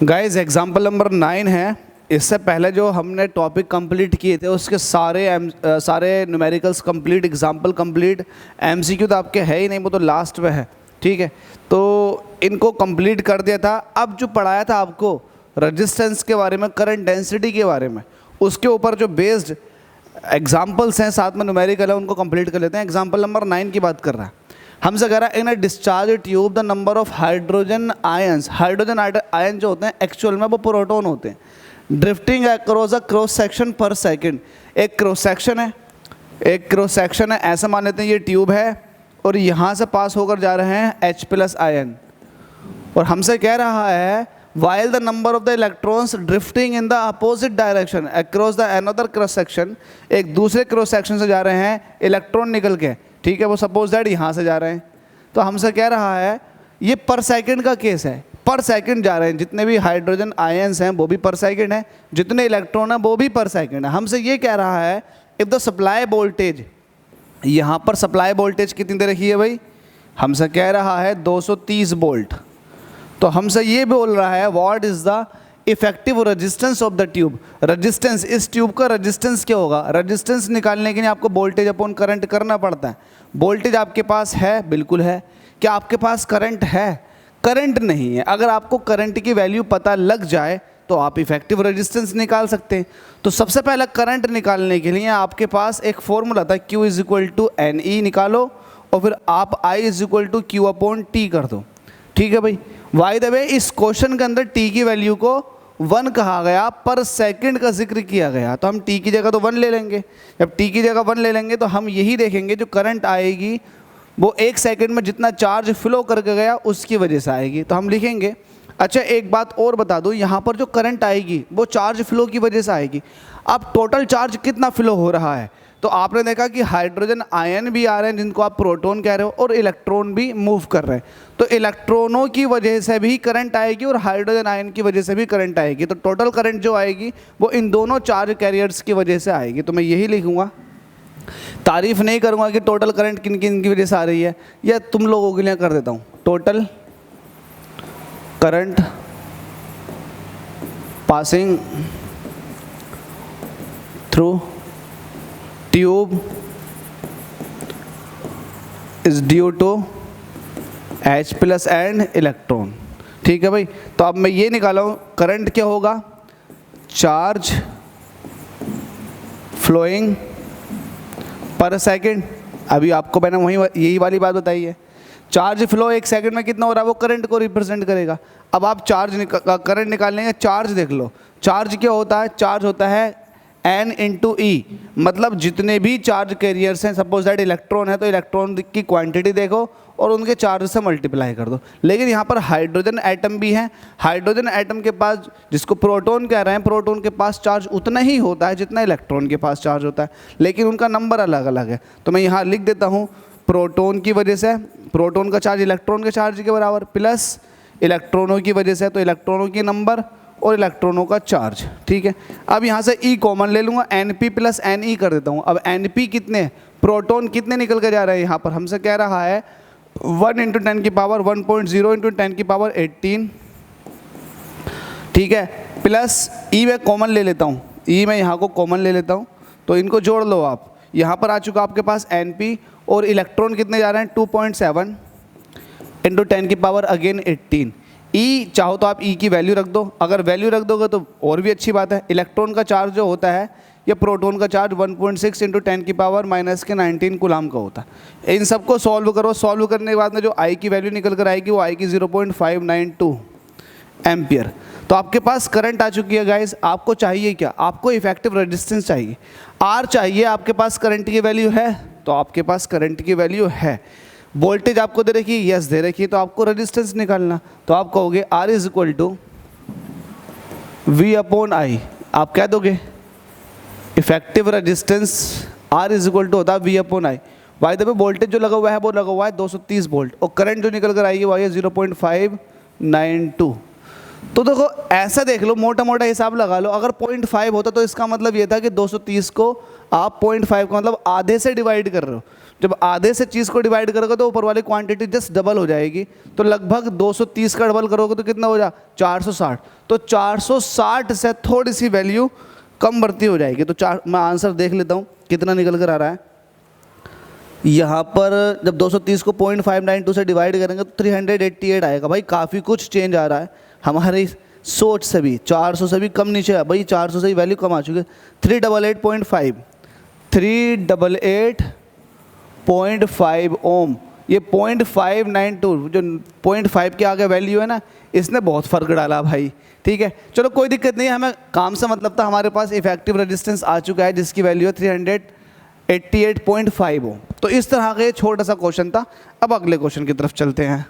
Guys example number 9 है। इससे पहले जो हमने टॉपिक कंप्लीट किए थे उसके सारे numericals complete, example complete, MCQ तो आपके है ही नहीं, वो तो लास्ट में है। ठीक है, तो इनको कंप्लीट कर दिया था। अब जो पढ़ाया था आपको रेजिस्टेंस के बारे में, करंट डेंसिटी के बारे में, उसके ऊपर जो बेस्ड एग्जाम्पल्स हैं साथ में न्यूमेरिकल है, उनको कंप्लीट कर लेते हैं। एग्जाम्पल नंबर 9 की बात कर रहा है। हमसे कह रहा है in a discharge tube the number of hydrogen ions. Hydrogen ion जो होते हैं एक्चुअल में वो प्रोटॉन होते हैं। Drifting across a cross section per second. एक क्रॉस सेक्शन है, एक क्रॉस सेक्शन है, ऐसा मान लेते हैं ये ट्यूब है और यहाँ से पास होकर जा रहे हैं H+ आयन। और हमसे कह रहा है while the number of the electrons drifting in the opposite direction across the another cross section, एक दूसरे क्रॉस सेक्शन से जा रहे हैं इलेक्ट्रॉन निकल के। ठीक है, वो सपोज दैट यहाँ से जा रहे हैं, तो हमसे कह रहा है ये पर सेकंड का केस है, पर सेकंड जा रहे हैं। जितने भी हाइड्रोजन आयंस हैं वो भी पर सेकंड है, जितने इलेक्ट्रॉन हैं वो भी पर सेकंड है। हमसे ये कह रहा है इफ़ द सप्लाई वोल्टेज, यहाँ पर सप्लाई वोल्टेज कितनी दे रखी है भाई, हमसे कह रहा है 230 वोल्ट। तो हमसे ये बोल रहा है what is the effective resistance of the tube. Resistance, इस ट्यूब का रेजिस्टेंस क्या होगा। रेजिस्टेंस निकालने के लिए आपको वोल्टेज अपॉन करंट करना पड़ता है। वोल्टेज आपके पास है, बिल्कुल है। क्या आपके पास करंट है? करंट नहीं है। अगर आपको करंट की वैल्यू पता लग जाए तो आप इफेक्टिव रेजिस्टेंस निकाल सकते हैं। तो सबसे पहले करंट निकालने के लिए आपके पास एक फॉर्मूला था, Q = NE निकालो और फिर आप I = Q/T कर दो। ठीक है भाई। बाय द वे इस क्वेश्चन के अंदर T की वैल्यू को 1 कहा गया, पर सेकंड का जिक्र किया गया, तो हम T की जगह तो 1 ले लेंगे। जब T की जगह 1 ले लेंगे तो हम यही देखेंगे जो करंट आएगी वो 1 सेकंड में जितना चार्ज फ्लो करके गया उसकी वजह से आएगी। तो हम लिखेंगे, अच्छा एक बात और बता दूं, यहाँ पर जो करंट आएगी वो चार्ज फ्लो की वजह से आएगी। अब टोटल चार्ज कितना फ्लो हो रहा है, तो आपने देखा कि हाइड्रोजन आयन भी आ रहे हैं जिनको आप प्रोटॉन कह रहे हो, और इलेक्ट्रॉन भी मूव कर रहे हैं। तो इलेक्ट्रॉनों की वजह से भी करंट आएगी और हाइड्रोजन आयन की वजह से भी करंट आएगी। तो टोटल करंट जो आएगी वो इन दोनों चार्ज कैरियर्स की वजह से आएगी। तो मैं यही लिखूंगा, तारीफ नहीं करूंगा कि टोटल करंट किन किन की वजह से आ रही है, या तुम लोगों के लिए कर देता हूँ। Total current passing through tube is due to H+ and electron. ठीक है भाई। तो अब मैं ये निकाला हूँ करंट क्या होगा, चार्ज फ्लोइंग पर सेकंड। अभी आपको मैंने वही यही वाली बात बताई है, चार्ज फ्लो 1 सेकंड में कितना हो रहा है वो करंट को रिप्रेजेंट करेगा। अब आप करंट निकालने का चार्ज देख लो। चार्ज क्या होता है, चार्ज होता है N × E, मतलब जितने भी चार्ज कैरियर्स हैं, सपोज दैट इलेक्ट्रॉन है तो इलेक्ट्रॉन की क्वांटिटी देखो और उनके चार्ज से मल्टीप्लाई कर दो। लेकिन यहाँ पर हाइड्रोजन एटम भी है। हाइड्रोजन एटम के पास, जिसको प्रोटॉन कह रहे हैं, प्रोटॉन के पास चार्ज उतना ही होता है जितना इलेक्ट्रॉन के पास चार्ज होता है, लेकिन उनका नंबर अलग अलग है। तो मैं यहाँ लिख देता हूँ प्रोटॉन की वजह से, प्रोटॉन का चार्ज इलेक्ट्रॉन के चार्ज के बराबर, प्लस इलेक्ट्रॉनों की वजह से तो इलेक्ट्रॉनों की नंबर और इलेक्ट्रॉनों का चार्ज। ठीक है। अब यहाँ से E कॉमन ले लूँगा, Np + Ne कर देता हूँ। अब Np कितने, प्रोटॉन कितने निकल के जा रहे हैं, यहाँ पर हमसे कह रहा है 1 × 10⁻⁻1.0 × 10⁻18। ठीक है, प्लस E मैं कॉमन ले लेता हूँ, E मैं यहाँ को कॉमन ले लेता हूँ, तो इनको जोड़ लो आप। यहाँ पर आ चुका आपके पास Np, और इलेक्ट्रॉन कितने जा रहे हैं 2.7 × 10⁻18। E चाहो तो आप E की वैल्यू रख दो, अगर वैल्यू रख दोगे तो और भी अच्छी बात है। इलेक्ट्रॉन का चार्ज जो होता है या प्रोटॉन का चार्ज 1.6 × 10⁻⁻19 कूलाम का होता है। इन सबको सॉल्व करो, सॉल्व करने के बाद में जो I की वैल्यू निकल कर आएगी वो आएगी 0.592 एम्पियर। तो आपके पास करंट आ चुकी है गाइस। आपको चाहिए क्या, आपको इफेक्टिव रेजिस्टेंस चाहिए, R चाहिए। आपके पास करंट की वैल्यू है, तो आपके पास करंट की वैल्यू है। वोल्टेज आपको दे रखी है, यस दे रखी है, तो आपको रेजिस्टेंस निकालना। तो आप कहोगे R = V/I। आप क्या दोगे, इफेक्टिव रेजिस्टेंस R = होता है V/I। By the way voltage जो लगा हुआ है वो लगा हुआ है 230 वोल्ट, और करंट जो निकल कर आएगी वो है 0.592। तो देखो ऐसा देख लो, मोटा मोटा हिसाब लगा लो, अगर 0.5 होता तो इसका मतलब ये था कि 230 को आप 0.5 का मतलब आधे से डिवाइड कर रहे हो। जब आधे से चीज़ को डिवाइड करोगे तो ऊपर वाली क्वांटिटी जस्ट डबल हो जाएगी। तो लगभग 230 का डबल करोगे तो कितना हो जाए 460। तो 460 से थोड़ी सी वैल्यू कम बढ़ती हो जाएगी। तो मैं आंसर देख लेता हूँ कितना निकल कर आ रहा है। यहाँ पर जब 230 को 0.592 से डिवाइड करेंगे तो 388 आएगा। भाई काफ़ी कुछ चेंज आ रहा है हमारी सोच से भी। 400 से भी कम नीचे है भाई, 400 से ही वैल्यू कम आ चुकी है। 388.5 388.5 ओम, ये 0.592 जो 0.5 के आगे वैल्यू है ना, इसने बहुत फ़र्क डाला भाई। ठीक है, चलो कोई दिक्कत नहीं है, हमें काम से मतलब था। हमारे पास इफेक्टिव रेजिस्टेंस आ चुका है जिसकी वैल्यू है 388.5 ओम। तो इस तरह का ये छोटा सा क्वेश्चन था। अब अगले क्वेश्चन की तरफ चलते हैं।